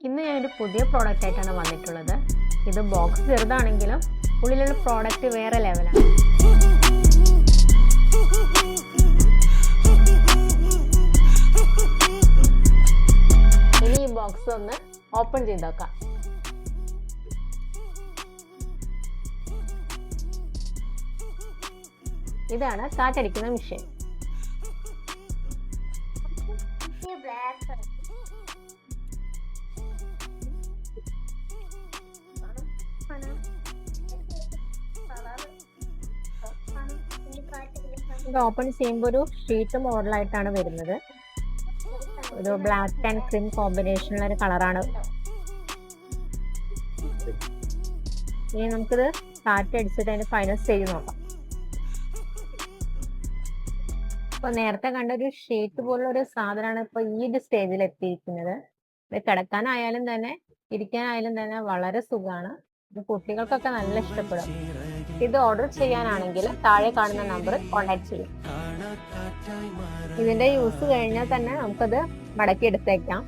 ഇന്ന് ഞാനൊരു പുതിയ പ്രോഡക്റ്റ് ആയിട്ടാണ് വന്നിട്ടുള്ളത്. ഇത് ബോക്സ് ചെറുതാണെങ്കിലും ഉള്ളിലുള്ള പ്രോഡക്റ്റ് വേറെ ലെവലാണ്. ഇനി ഈ ബോക്സ് ഒന്ന് ഓപ്പൺ ചെയ്ത് നോക്കാം. ഇതാണ് കാറ്റടിക്കുന്ന മെഷീൻ. ഇത് ഓപ്പൺ ചെയ്യുമ്പോൾ ഒരു ഷീറ്റ് മോഡലായിട്ടാണ് വരുന്നത്. ഒരു ബ്ലാക്ക് ആൻഡ് ക്രീം കോമ്പിനേഷനുള്ള ഒരു കളറാണ്. ഇനി നമുക്കിത് കാറ്റടിച്ചിട്ട് അതിന്റെ ഫൈനൽ സ്റ്റേജ് നോക്കാം. ഇപ്പൊ നേരത്തെ കണ്ട ഒരു ഷീറ്റ് പോലുള്ള ഒരു സാധനമാണ് ഇപ്പൊ ഈ ഒരു സ്റ്റേജിൽ എത്തിയിരിക്കുന്നത്. ഇത് കിടക്കാനായാലും തന്നെ ഇരിക്കാനായാലും തന്നെ വളരെ സുഖമാണ്. കുട്ടികൾക്കൊക്കെ നല്ല ഇഷ്ടപ്പെടും. ഇത് ഓർഡർ ചെയ്യാനാണെങ്കിൽ താഴെ കാണുന്ന നമ്പർ കോൺടാക്ട് ചെയ്യും. ഇതിന്റെ യൂസ് കഴിഞ്ഞാൽ തന്നെ നമുക്കത് മടക്കി എടുത്തേക്കാം.